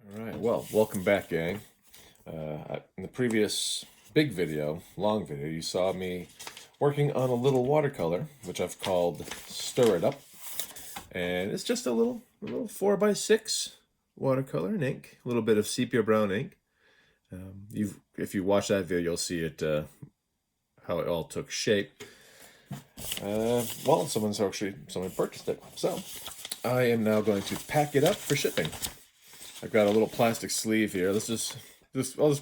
All right, well, welcome back, gang. In the previous big video, long video, you saw me working on a little watercolor, which I've called Stir It Up. And it's just a little 4x6 watercolor in ink, a little bit of sepia brown ink. If you watch that video, you'll see it, how it all took shape. Well, someone purchased it. So I am now going to pack it up for shipping. I've got a little plastic sleeve here. I'll just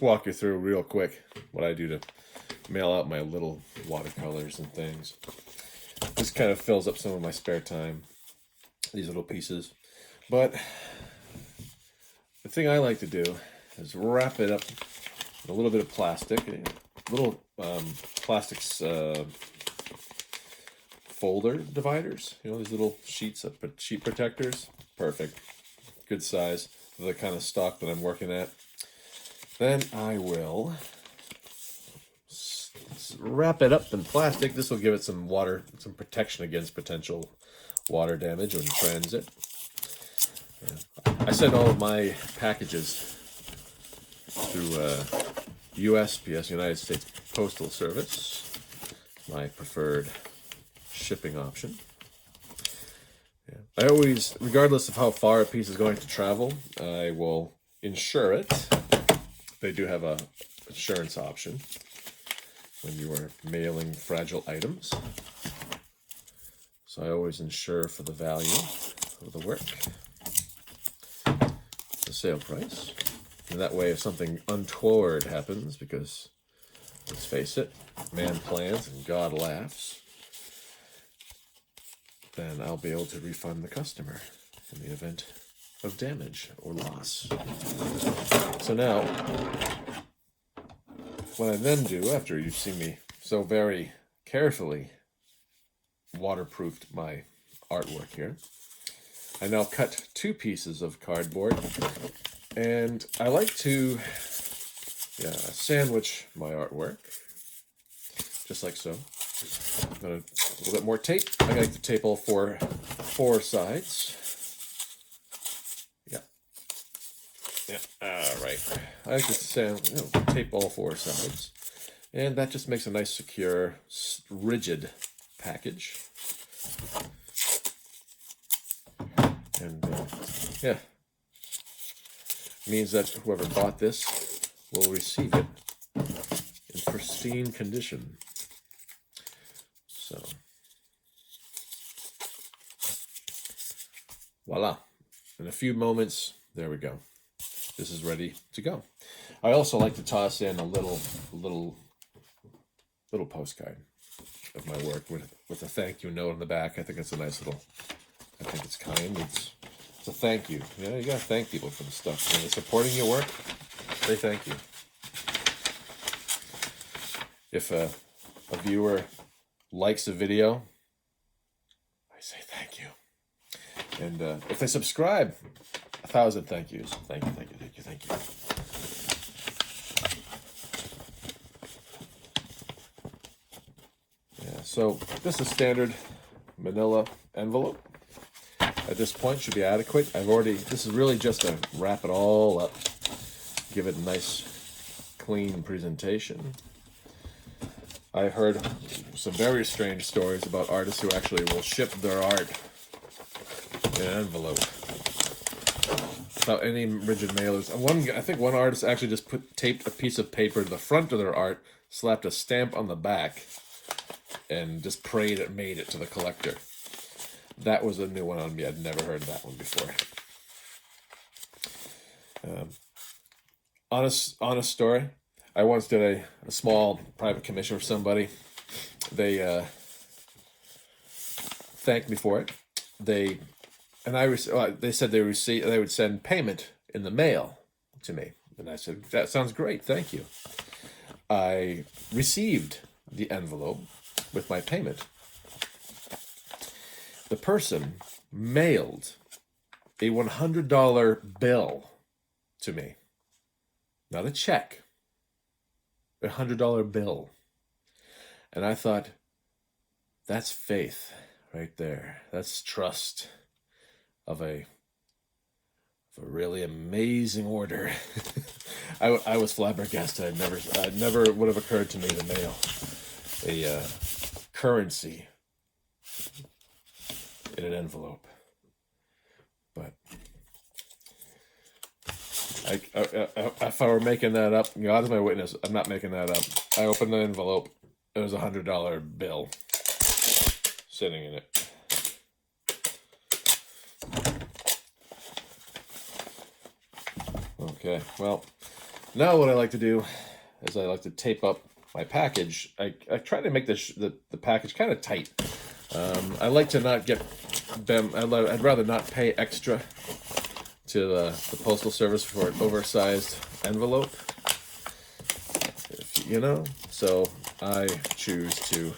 walk you through real quick what I do to mail out my little watercolors and things. This kind of fills up some of my spare time, these little pieces. But the thing I like to do is wrap it up in a little bit of plastic, little plastics folder dividers. You know, these little sheet protectors. Perfect, good size. The kind of stock that I'm working at. Then I will wrap it up in plastic. This will give it some protection against potential water damage in transit. I send all of my packages through USPS, United States Postal Service, my preferred shipping option. I always, regardless of how far a piece is going to travel, I will insure it. They do have a insurance option when you are mailing fragile items. So I always insure for the value of the work, the sale price. And that way, if something untoward happens, because let's face it, man plans and God laughs, then I'll be able to refund the customer in the event of damage or loss. So now, what I then do, after you've seen me so very carefully waterproofed my artwork here, I now cut 2 pieces of cardboard, and I like to sandwich my artwork, just like so. I'm gonna a little bit more tape. I like to tape all four sides. Yeah. All right. I like to tape all 4 sides, and that just makes a nice, secure, rigid package. And means that whoever bought this will receive it in pristine condition. So, voila. In a few moments, there we go. This is ready to go. I also like to toss in a little postcard of my work with a thank you note on the back. I think it's a nice little, I think it's kind. It's a thank you. You know, you gotta thank people for the stuff. When they're supporting your work, say thank you. If a viewer likes a video, I say thank you. And if they subscribe, 1,000 thank yous. Thank you, thank you, thank you, thank you. Yeah, so this is standard manila envelope. At this point should be adequate. This is really just to wrap it all up, give it a nice, clean presentation. I've heard some very strange stories about artists who actually will ship their art in an envelope without any rigid mailers. I think one artist actually just taped a piece of paper to the front of their art, slapped a stamp on the back, and just prayed it made it to the collector. That was a new one on me. I'd never heard that one before. Honest story. I once did a small private commission for somebody. They thanked me for it. They said they would send payment in the mail to me, and I said that sounds great, thank you. I received the envelope with my payment. The person mailed a $100 bill to me, not a check. A $100 bill. And I thought, that's faith right there. That's trust of a for a really amazing order. I was flabbergasted. I never would have occurred to me to mail a currency in an envelope. But if I were making that up, God is my witness, I'm not making that up. I opened the envelope. It was $100 bill sitting in it. Okay, well, now what I like to do is I like to tape up my package. I try to make the package kind of tight. I like to not get them. I'd rather not pay extra to the postal service for an oversized envelope. You know, so I choose to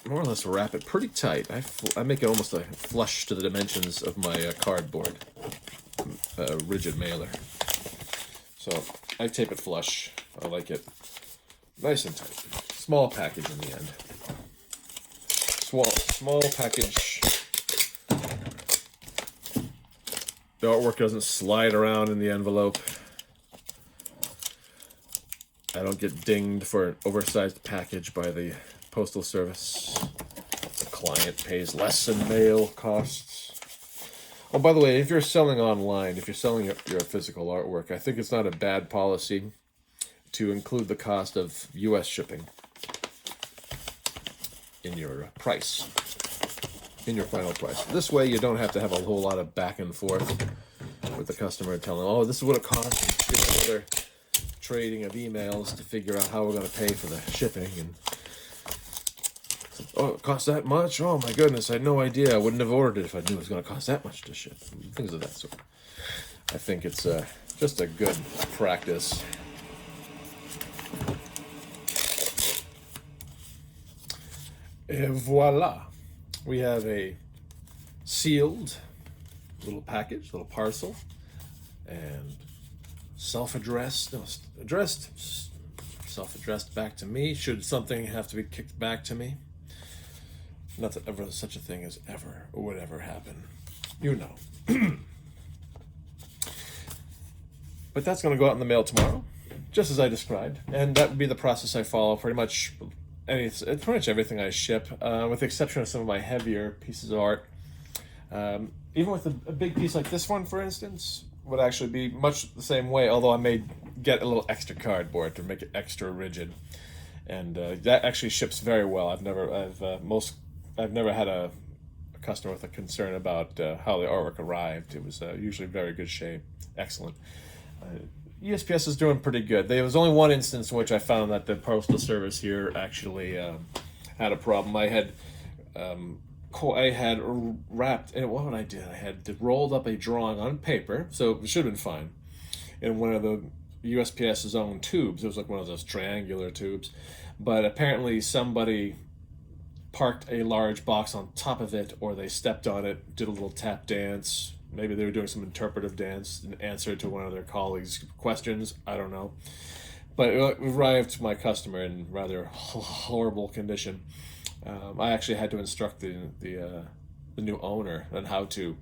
more or less wrap it pretty tight. I make it almost like flush to the dimensions of my cardboard rigid mailer. So I tape it flush. I like it nice and tight. Small package in the end. Small package. The artwork doesn't slide around in the envelope. I don't get dinged for an oversized package by the postal service. The client pays less in mail costs. Oh, by the way, if you're selling online, if you're selling your physical artwork, I think it's not a bad policy to include the cost of U.S. shipping in your price, in your final price. This way, you don't have to have a whole lot of back and forth with the customer telling them, oh, this is what it costs. Another trading of emails to figure out how we're going to pay for the shipping. And oh, it costs that much? Oh my goodness, I had no idea. I wouldn't have ordered it if I knew it was going to cost that much to ship. Things of that sort. I think it's just a good practice. Et voila. We have a sealed little package, little parcel, and self-addressed back to me, should something have to be kicked back to me. Not that ever such a thing as ever or would ever happen. You know. But that's going to go out in the mail tomorrow, just as I described. And that would be the process I follow pretty much everything I ship, with the exception of some of my heavier pieces of art. Even with a big piece like this one, for instance, would actually be much the same way, although I may get a little extra cardboard to make it extra rigid. And that actually ships very well. I've never had a customer with a concern about how the artwork arrived. It was usually very good shape, excellent. USPS is doing pretty good. There was only one instance in which I found that the postal service here actually had a problem. I had wrapped, and what I did, I had rolled up a drawing on paper, so it should have been fine, in one of the USPS's own tubes. It was like one of those triangular tubes, but apparently somebody parked a large box on top of it, or they stepped on it, did a little tap dance. Maybe they were doing some interpretive dance in answer to one of their colleagues' questions. I don't know. But it arrived to my customer in rather horrible condition. I actually had to instruct the new owner on how to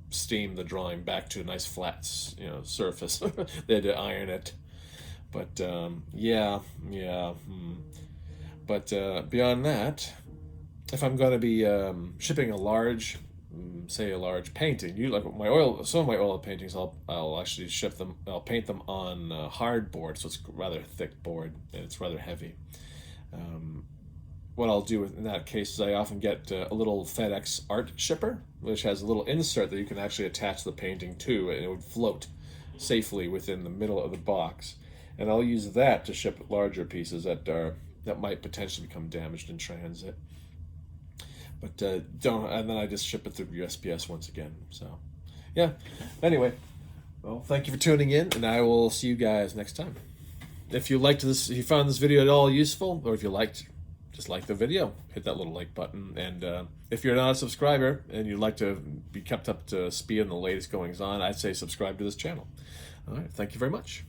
steam the drawing back to a nice flat surface. They had to iron it. But But beyond that, if I'm going to be shipping a large painting, some of my oil paintings, I'll actually ship them. I'll paint them on hardboard, so it's rather thick board and it's rather heavy. What I'll do in that case is I often get a little FedEx art shipper, which has a little insert that you can actually attach the painting to, and it would float safely within the middle of the box. And I'll use that to ship larger pieces that might potentially become damaged in transit. But and then I just ship it through USPS once again. So, yeah. Anyway, well, thank you for tuning in, and I will see you guys next time. If you found this video at all useful, or if you just like the video, hit that little like button. And if you're not a subscriber and you'd like to be kept up to speed on the latest goings on, I'd say subscribe to this channel. All right, thank you very much.